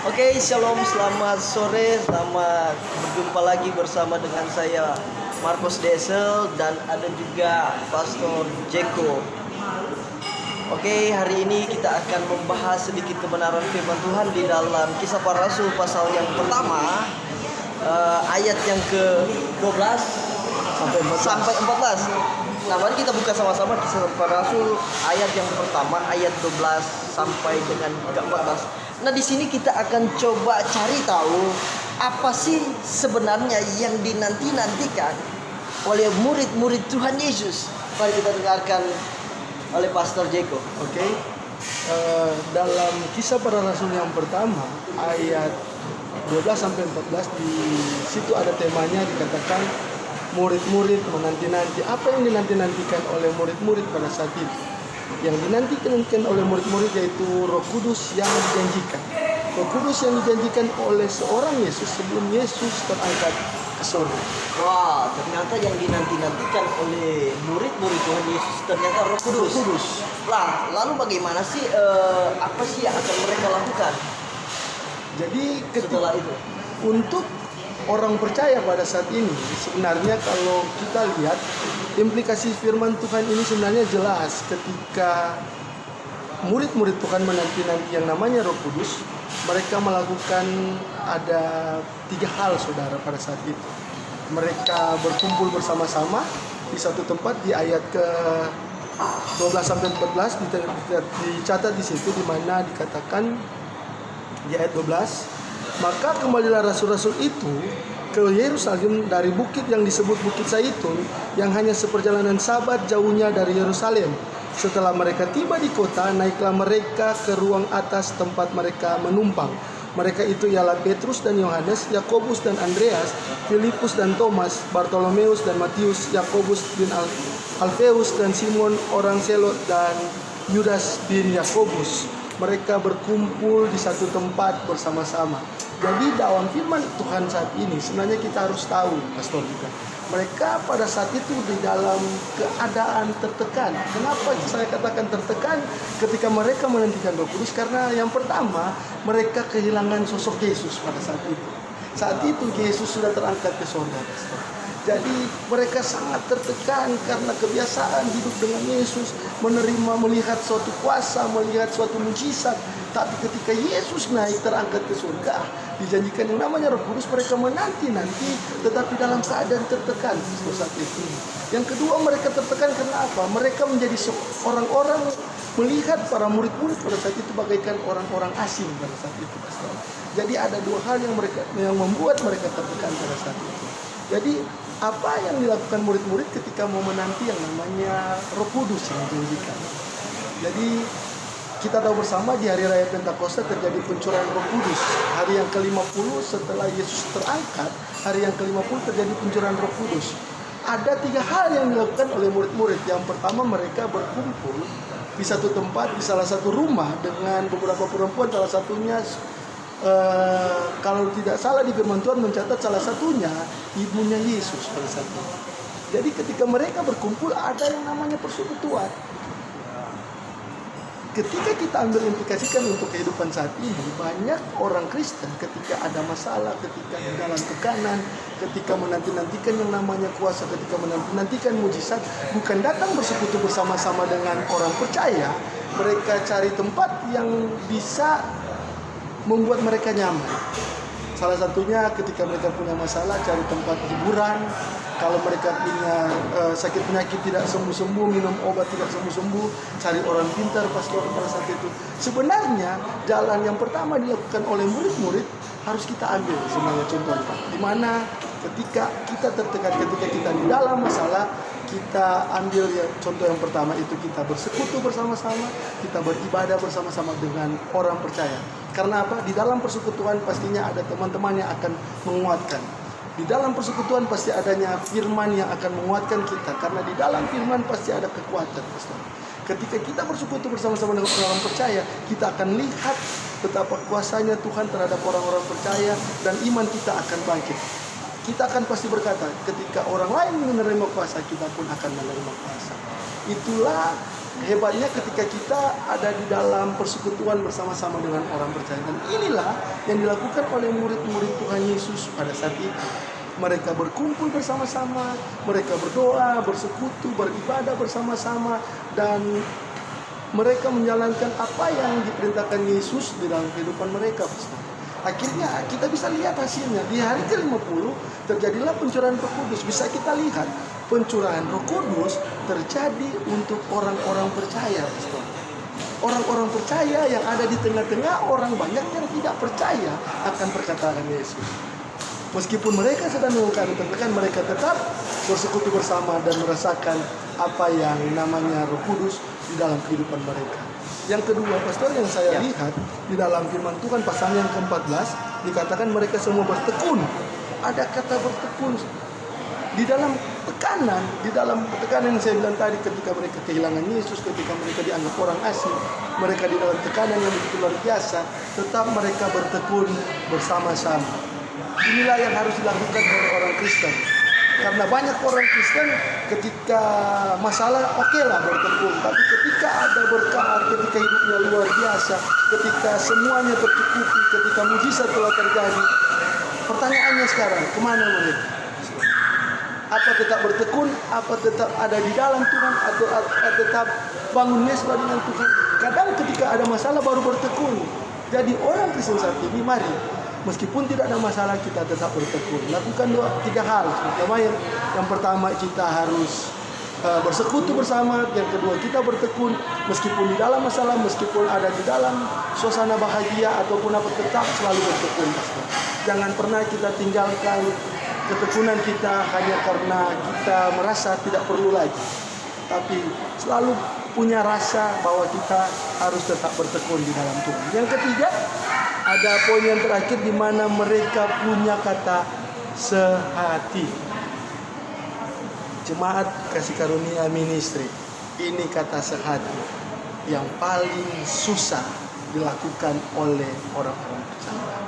Oke, shalom, selamat sore, selamat berjumpa lagi bersama dengan saya Marcos Desel dan ada juga Pastor Jeko. Oke, hari ini kita akan membahas sedikit kebenaran firman Tuhan di dalam Kisah Para Rasul pasal yang pertama, ayat yang ke-12 sampai 14. Nah, mari kita buka sama-sama Kisah Para Rasul ayat yang pertama, ayat 12 sampai dengan ke-14. Nah, di sini kita akan coba cari tahu apa sih sebenarnya yang dinanti-nantikan oleh murid-murid Tuhan Yesus. Mari kita dengarkan oleh Pastor Jeko. Oke. Dalam Kisah Para Rasul yang pertama ayat 12 sampai 14, di situ ada temanya, dikatakan murid-murid menanti-nanti. Apa yang dinanti-nantikan oleh murid-murid pada saat itu? Yang dinantikan oleh murid-murid yaitu Roh Kudus yang dijanjikan. Roh Kudus yang dijanjikan oleh seorang Yesus sebelum Yesus terangkat ke surga. Wah, ternyata yang dinanti-nantikan oleh murid-murid Tuhan Yesus ternyata Roh Kudus. Lah, lalu bagaimana sih apa sih yang akan mereka lakukan? Jadi Setelah itu, untuk orang percaya pada saat ini, sebenarnya kalau kita lihat implikasi firman Tuhan ini sebenarnya jelas. Ketika murid-murid Tuhan menanti-nanti yang namanya Roh Kudus, mereka melakukan ada 3 hal, saudara, pada saat itu. Mereka berkumpul bersama-sama di satu tempat. Di ayat ke 12 sampai 14 dicatat di situ, di mana dikatakan di ayat 12, maka kembalilah rasul-rasul itu ke Yerusalem dari bukit yang disebut Bukit Zaitun, yang hanya seperjalanan sabat jauhnya dari Yerusalem. Setelah mereka tiba di kota, naiklah mereka ke ruang atas tempat mereka menumpang. Mereka itu ialah Petrus dan Yohanes, Yakobus dan Andreas, Filipus dan Thomas, Bartolomeus dan Matius, Yakobus bin Alfeus dan Simon orang Selot, dan Yudas bin Yakobus. Mereka berkumpul di satu tempat bersama-sama. Jadi dalam firman Tuhan saat ini sebenarnya kita harus tahu, Pastor, juga mereka pada saat itu di dalam keadaan tertekan. Kenapa saya katakan tertekan? Ketika mereka menantikan Roh Kudus, karena yang pertama mereka kehilangan sosok Yesus pada saat itu. Saat itu Yesus sudah terangkat ke surga, Pastor. Jadi mereka sangat tertekan karena kebiasaan hidup dengan Yesus, melihat suatu kuasa, melihat suatu mujizat. Tapi ketika Yesus naik terangkat ke surga, dijanjikan yang namanya Roh Kudus, mereka menanti-nanti tetapi dalam keadaan tertekan saat itu. Yang kedua, mereka tertekan karena apa? Mereka menjadi orang-orang melihat para murid-murid pada saat itu bagaikan orang-orang asing pada saat itu, Pastor. Jadi ada 2 hal yang membuat mereka tertekan pada saat itu. Jadi apa yang dilakukan murid-murid ketika mau menanti yang namanya Roh Kudus yang dijanjikan? Jadi kita tahu bersama di hari raya Pentakosta terjadi pencurahan Roh Kudus. Hari yang ke-50 setelah Yesus terangkat, hari yang ke-50 terjadi pencurahan Roh Kudus. Ada 3 hal yang dilakukan oleh murid-murid. Yang pertama, mereka berkumpul di satu tempat, di salah satu rumah dengan beberapa perempuan. Salah satunya, kalau tidak salah di firman Tuhan mencatat salah satunya ibunya Yesus pada saat itu. Jadi ketika mereka berkumpul ada yang namanya persekutuan. Ketika kita ambil implikasikan untuk kehidupan saat ini, banyak orang Kristen ketika ada masalah, ketika di dalam tekanan, ketika menanti-nantikan yang namanya kuasa, ketika menanti-nantikan mujizat, bukan datang bersekutu bersama-sama dengan orang percaya. Mereka cari tempat yang bisa membuat mereka nyaman. Salah satunya ketika mereka punya masalah, cari tempat hiburan. Kalau mereka punya sakit penyakit tidak sembuh-sembuh, minum obat tidak sembuh-sembuh, cari orang pintar, pastor, pada saat itu. Sebenarnya jalan yang pertama dilakukan oleh murid-murid harus kita ambil sebenarnya contohnya. Di mana ketika kita tertekan, ketika kita di dalam masalah, kita ambil ya, contoh yang pertama itu kita bersekutu bersama-sama, kita beribadah bersama-sama dengan orang percaya. Karena apa? Di dalam persekutuan pastinya ada teman-teman yang akan menguatkan. Di dalam persekutuan pasti adanya firman yang akan menguatkan kita. Karena di dalam firman pasti ada kekuatan, Pastor. Ketika kita bersekutu bersama-sama dengan orang percaya, kita akan lihat betapa kuasanya Tuhan terhadap orang-orang percaya, dan iman kita akan bangkit. Kita akan pasti berkata, ketika orang lain menerima kuasa, kita pun akan menerima kuasa. Itulah hebatnya ketika kita ada di dalam persekutuan bersama-sama dengan orang percaya. Dan inilah yang dilakukan oleh murid-murid Tuhan Yesus pada saat itu. Mereka berkumpul bersama-sama, mereka berdoa, bersekutu, beribadah bersama-sama, dan mereka menjalankan apa yang diperintahkan Yesus di dalam kehidupan mereka. Akhirnya kita bisa lihat hasilnya. Di hari ke-50 terjadilah pencurahan Roh Kudus. Bisa kita lihat pencurahan Roh Kudus terjadi untuk orang-orang percaya. Orang-orang percaya yang ada di tengah-tengah orang banyak yang tidak percaya akan perkataan Yesus. Meskipun mereka sedang melakukan pekerjaan, mereka tetap bersekutu bersama dan merasakan apa yang namanya Roh Kudus di dalam kehidupan mereka. Yang kedua, pastor, yang saya lihat di dalam firman Tuhan pasal yang ke-14 dikatakan mereka semua bertekun. Ada kata bertekun di dalam tekanan yang saya bilang tadi, ketika mereka kehilangan Yesus, ketika mereka dianggap orang asing, mereka di dalam tekanan yang begitu luar biasa, tetap mereka bertekun bersama-sama. Inilah yang harus dilakukan oleh orang Kristen. Karena banyak orang Kristen ketika masalah oke lah bertekun, tapi ketika ada berkat, ketika hidupnya luar biasa, ketika semuanya tercukupi, ketika mujizat telah terjadi, pertanyaannya sekarang, kemana mereka? Apa tetap bertekun, apa tetap ada di dalam Tuhan, atau tetap bangun mesbah dengan Tuhan? Kadang ketika ada masalah baru bertekun. Jadi orang Kristen saat ini, mari, meskipun tidak ada masalah, kita tetap bertekun. Lakukan 3 hal. Yang pertama, kita harus bersekutu bersama. Yang kedua, kita bertekun meskipun di dalam masalah, meskipun ada di dalam suasana bahagia ataupun apa, tetap selalu bertekun. Jangan pernah kita tinggalkan ketekunan kita hanya karena kita merasa tidak perlu lagi, tapi selalu punya rasa bahwa kita harus tetap bertekun di dalam Tuhan. Yang ketiga, ada poin yang terakhir di mana mereka punya kata sehati. Jemaat Kasih Karunia Ministry, ini kata sehati yang paling susah dilakukan oleh orang-orang percaya.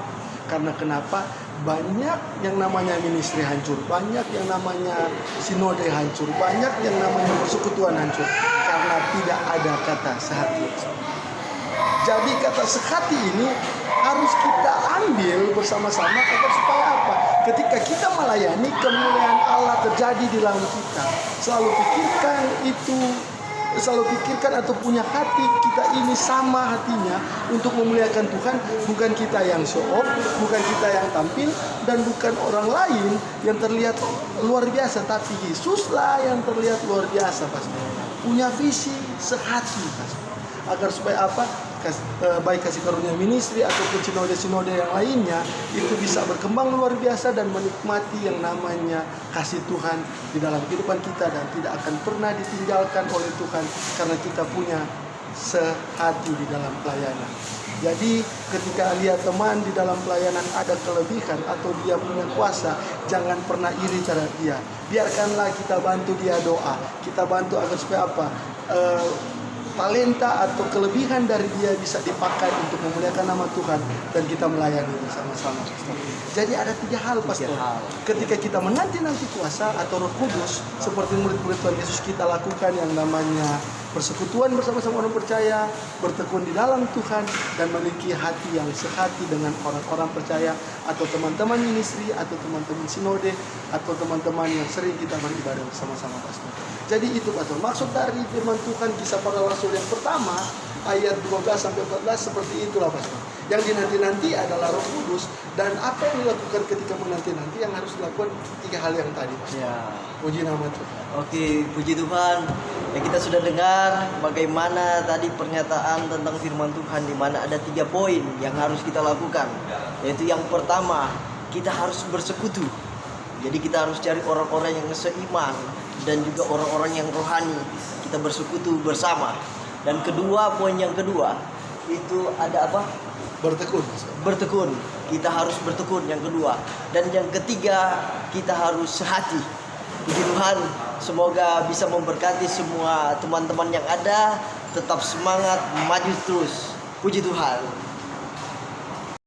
Karena kenapa? Banyak yang namanya ministry hancur, banyak yang namanya sinode hancur, banyak yang namanya persekutuan hancur karena tidak ada kata sehati. Jadi kata sehati ini harus kita ambil bersama-sama agar supaya apa? Ketika kita melayani, kemuliaan Allah terjadi di dalam kita. Selalu pikirkan atau punya hati kita ini sama hatinya untuk memuliakan Tuhan. Bukan kita yang show off, bukan kita yang tampil, dan bukan orang lain yang terlihat luar biasa, tapi Yesuslah yang terlihat luar biasa, pastor. Punya visi sehati, pastor. Agar supaya apa? Baik Kasih Karunia Ministry ataupun sinode-sinode yang lainnya itu bisa berkembang luar biasa dan menikmati yang namanya kasih Tuhan di dalam kehidupan kita, dan tidak akan pernah ditinggalkan oleh Tuhan karena kita punya sehati di dalam pelayanan. Jadi ketika lihat teman di dalam pelayanan ada kelebihan atau dia punya kuasa, jangan pernah iri terhadap dia. Biarkanlah kita bantu dia doa, kita bantu agar supaya apa? Talenta atau kelebihan dari dia bisa dipakai untuk memuliakan nama Tuhan dan kita melayani bersama-sama. Jadi ada 3 hal, pastor. Ketika kita menanti-nanti kuasa atau Roh Kudus, seperti murid-murid Tuhan Yesus, kita lakukan yang namanya persekutuan bersama-sama orang percaya, bertekun di dalam Tuhan, dan memiliki hati yang sehati dengan orang-orang percaya atau teman-teman ministry atau teman-teman sinode atau teman-teman yang sering kita beribadah bersama-sama, pastor. Jadi itu, pastor, maksud dari firman Tuhan Kisah Para Rasul yang pertama ayat 12-14 seperti itulah, pastor. Yang dinanti-nanti adalah Roh Kudus, dan apa yang dilakukan ketika menanti-nanti yang harus dilakukan 3 hal yang tadi, pastor. Ya. Puji nama Tuhan. Oke, puji Tuhan. Ya, kita sudah dengar bagaimana tadi pernyataan tentang firman Tuhan, di mana ada 3 poin yang harus kita lakukan. Yaitu yang pertama, kita harus bersekutu. Jadi kita harus cari orang-orang yang seiman dan juga orang-orang yang rohani. Kita bersekutu bersama. Dan kedua, poin yang kedua itu ada apa? Bertekun. Bertekun. Kita harus bertekun yang kedua. Dan yang ketiga, kita harus sehati. Puji Tuhan, semoga bisa memberkati semua teman-teman yang ada. Tetap semangat, maju terus. Puji Tuhan.